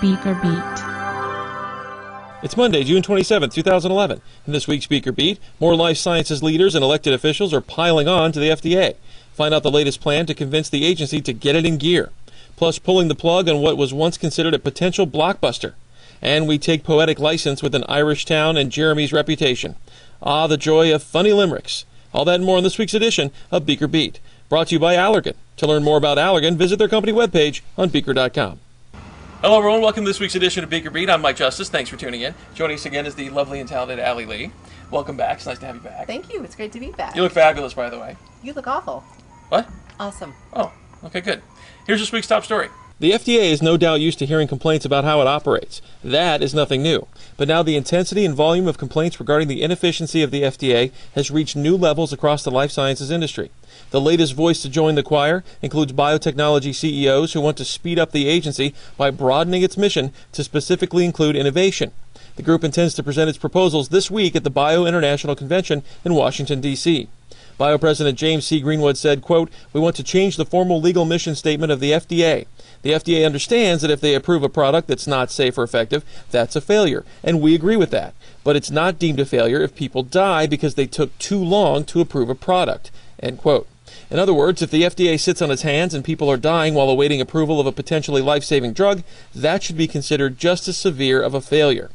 BeakerBeat. It's Monday, June 27, 2011. In this week's BeakerBeat, more life sciences leaders and elected officials are piling on to the FDA. Find out the latest plan to convince the agency to get it in gear. Plus, pulling the plug on what was once considered a potential blockbuster. And we take poetic license with an Irish town and Jeremy's reputation. Ah, the joy of funny limericks. All that and more in this week's edition of BeakerBeat. Brought to you by Allergan. To learn more about Allergan, visit their company webpage on Beaker.com. Hello, everyone. Welcome to this week's edition of BeakerBeat. I'm Mike Justice. Thanks for tuning in. Joining us again is the lovely and talented Allie Lee. Welcome back. It's nice to have you back. Thank you. It's great to be back. You look fabulous, by the way. You look awful. What? Awesome. Oh, okay, good. Here's this week's top story. The FDA is no doubt used to hearing complaints about how it operates. That is nothing new. But now the intensity and volume of complaints regarding the inefficiency of the FDA has reached new levels across the life sciences industry. The latest voice to join the choir includes biotechnology CEOs who want to speed up the agency by broadening its mission to specifically include innovation. The group intends to present its proposals this week at the Bio International Convention in Washington, D.C. Bio President James C. Greenwood said, quote, "We want to change the formal legal mission statement of the FDA. The FDA understands that if they approve a product that's not safe or effective, that's a failure, and we agree with that. But it's not deemed a failure if people die because they took too long to approve a product," end quote. In other words, if the FDA sits on its hands and people are dying while awaiting approval of a potentially life-saving drug, that should be considered just as severe of a failure.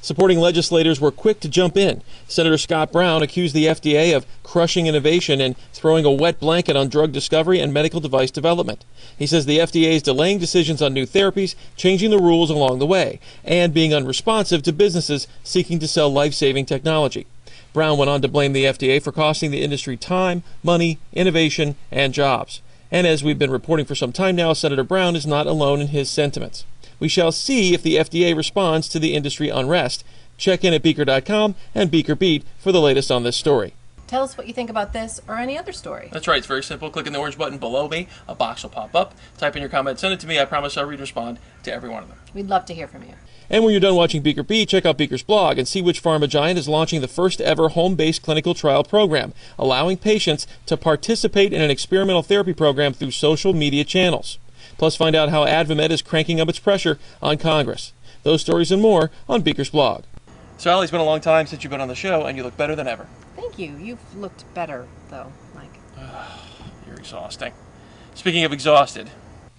Supporting legislators were quick to jump in. Senator Scott Brown accused the FDA of crushing innovation and throwing a wet blanket on drug discovery and medical device development. He says the FDA is delaying decisions on new therapies, changing the rules along the way, and being unresponsive to businesses seeking to sell life-saving technology. Brown went on to blame the FDA for costing the industry time, money, innovation, and jobs. And as we've been reporting for some time now, Senator Brown is not alone in his sentiments. We shall see if the FDA responds to the industry unrest. Check in at Beaker.com and BeakerBeat for the latest on this story. Tell us what you think about this or any other story. That's right. It's very simple. Click on the orange button below me. A box will pop up. Type in your comment. Send it to me. I promise I'll read and respond to every one of them. We'd love to hear from you. And when you're done watching BeakerBeat, check out Beaker's blog and see which pharma giant is launching the first ever home-based clinical trial program, allowing patients to participate in an experimental therapy program through social media channels. Plus, find out how AdvaMed is cranking up its pressure on Congress. Those stories and more on Beaker's blog. So, Allie, it's been a long time since you've been on the show, and you look better than ever. Thank you. You've looked better, though, Mike. You're exhausting. Speaking of exhausted,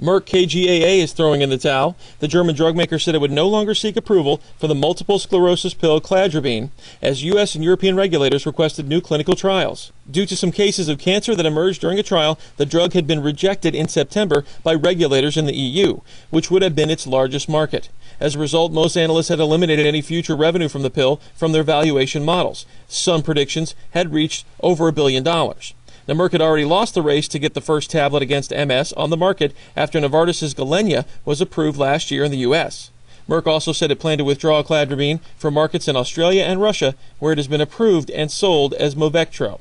Merck KGaA is throwing in the towel. The German drug maker said it would no longer seek approval for the multiple sclerosis pill cladribine, as U.S. and European regulators requested new clinical trials. Due to some cases of cancer that emerged during a trial, the drug had been rejected in September by regulators in the EU, which would have been its largest market. As a result, most analysts had eliminated any future revenue from the pill from their valuation models. Some predictions had reached over $1 billion. Now, Merck had already lost the race to get the first tablet against MS on the market after Novartis' Gilenya was approved last year in the U.S. Merck also said it planned to withdraw cladribine from markets in Australia and Russia, where it has been approved and sold as Movectro.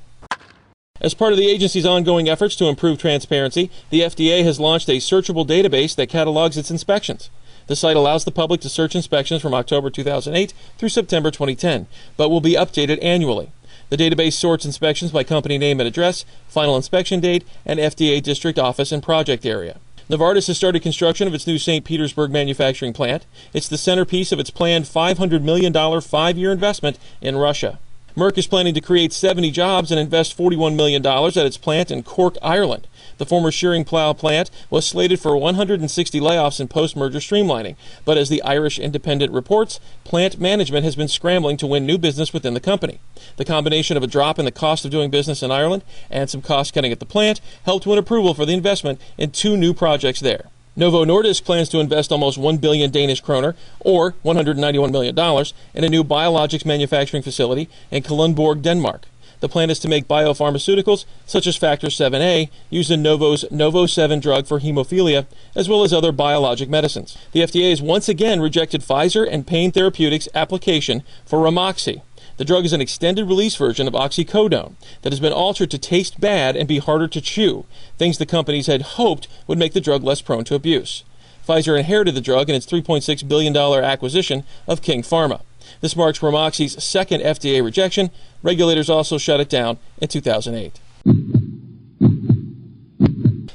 As part of the agency's ongoing efforts to improve transparency, the FDA has launched a searchable database that catalogs its inspections. The site allows the public to search inspections from October 2008 through September 2010, but will be updated annually. The database sorts inspections by company name and address, final inspection date, and FDA district office and project area. Novartis has started construction of its new St. Petersburg manufacturing plant. It's the centerpiece of its planned $500 million five-year investment in Russia. Merck is planning to create 70 jobs and invest $41 million at its plant in Cork, Ireland. The former shearing plough plant was slated for 160 layoffs in post-merger streamlining, but as the Irish Independent reports, plant management has been scrambling to win new business within the company. The combination of a drop in the cost of doing business in Ireland and some cost-cutting at the plant helped win approval for the investment in two new projects there. Novo Nordisk plans to invest almost 1 billion Danish kroner, or $191 million, in a new biologics manufacturing facility in Kalundborg, Denmark. The plan is to make biopharmaceuticals, such as Factor 7A, used in Novo's Novo7 drug for hemophilia, as well as other biologic medicines. The FDA has once again rejected Pfizer and Pain Therapeutics' application for Ramoxi. The drug is an extended-release version of oxycodone that has been altered to taste bad and be harder to chew, things the companies had hoped would make the drug less prone to abuse. Pfizer inherited the drug in its $3.6 billion acquisition of King Pharma. This marks Ramoxi's second FDA rejection. Regulators also shut it down in 2008.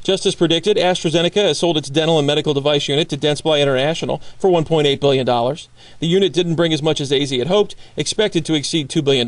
Just as predicted, AstraZeneca has sold its dental and medical device unit to Dentsply International for $1.8 billion. The unit didn't bring as much as AZ had hoped, expected to exceed $2 billion,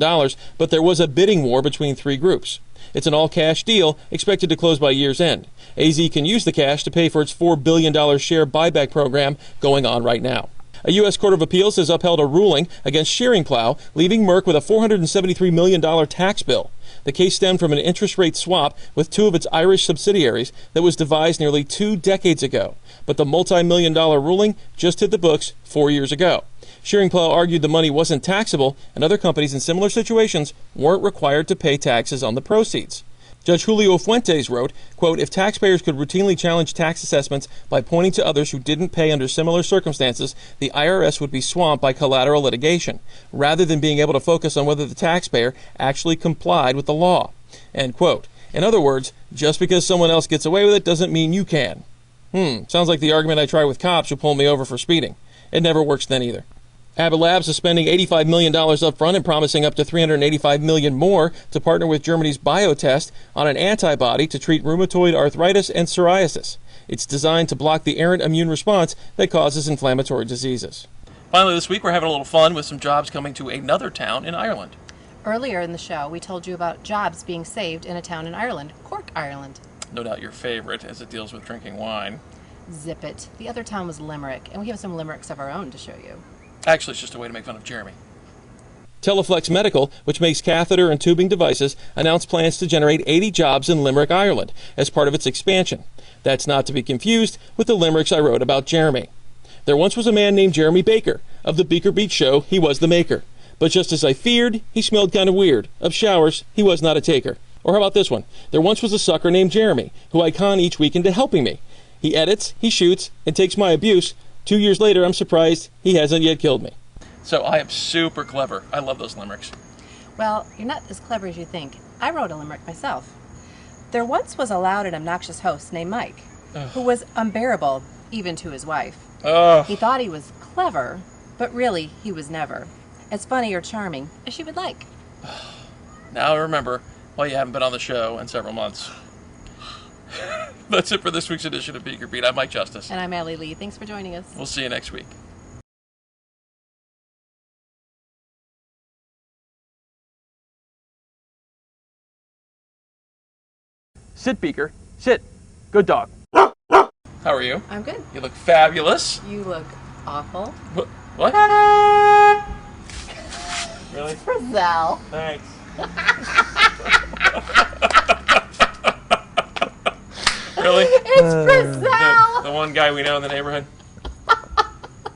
but there was a bidding war between three groups. It's an all-cash deal expected to close by year's end. AZ can use the cash to pay for its $4 billion share buyback program going on right now. A U.S. Court of Appeals has upheld a ruling against Shearing Plow, leaving Merck with a $473 million tax bill. The case stemmed from an interest rate swap with two of its Irish subsidiaries that was devised nearly 2 decades ago. But the multi-million-dollar ruling just hit the books 4 years ago. Shearing Plow argued the money wasn't taxable, and other companies in similar situations weren't required to pay taxes on the proceeds. Judge Julio Fuentes wrote, quote, "If taxpayers could routinely challenge tax assessments by pointing to others who didn't pay under similar circumstances, the IRS would be swamped by collateral litigation, rather than being able to focus on whether the taxpayer actually complied with the law." End quote. In other words, just because someone else gets away with it doesn't mean you can. Sounds like the argument I try with cops who pull me over for speeding. It never works then either. Abbott Labs is spending $85 million up front and promising up to $385 million more to partner with Germany's Biotest on an antibody to treat rheumatoid arthritis and psoriasis. It's designed to block the errant immune response that causes inflammatory diseases. Finally this week, we're having a little fun with some jobs coming to another town in Ireland. Earlier in the show, we told you about jobs being saved in a town in Ireland, Cork, Ireland. No doubt your favorite, as it deals with drinking wine. Zip it. The other town was Limerick, and we have some limericks of our own to show you. Actually, it's just a way to make fun of Jeremy. Teleflex Medical, which makes catheter and tubing devices, announced plans to generate 80 jobs in Limerick, Ireland, as part of its expansion. That's not to be confused with the limericks I wrote about Jeremy. There once was a man named Jeremy Baker. Of the BeakerBeat show, he was the maker. But just as I feared, he smelled kind of weird. Of showers, he was not a taker. Or how about this one? There once was a sucker named Jeremy, who I con each week into helping me. He edits, he shoots, and takes my abuse. 2 years later, I'm surprised he hasn't yet killed me. So I am super clever. I love those limericks. Well, you're not as clever as you think. I wrote a limerick myself. There once was a loud and obnoxious host named Mike, who was unbearable, even to his wife. He thought he was clever, but really he was never as funny or charming as she would like. Now I remember why you haven't been on the show in several months. That's it for this week's edition of BeakerBeat. I'm Mike Justice. And I'm Allie Lee. Thanks for joining us. We'll see you next week. Sit, Beaker. Sit. Good dog. How are you? I'm good. You look fabulous. You look awful. What? Really? Frizzell. Thanks. Really? It's Frizzell. The one guy we know in the neighborhood?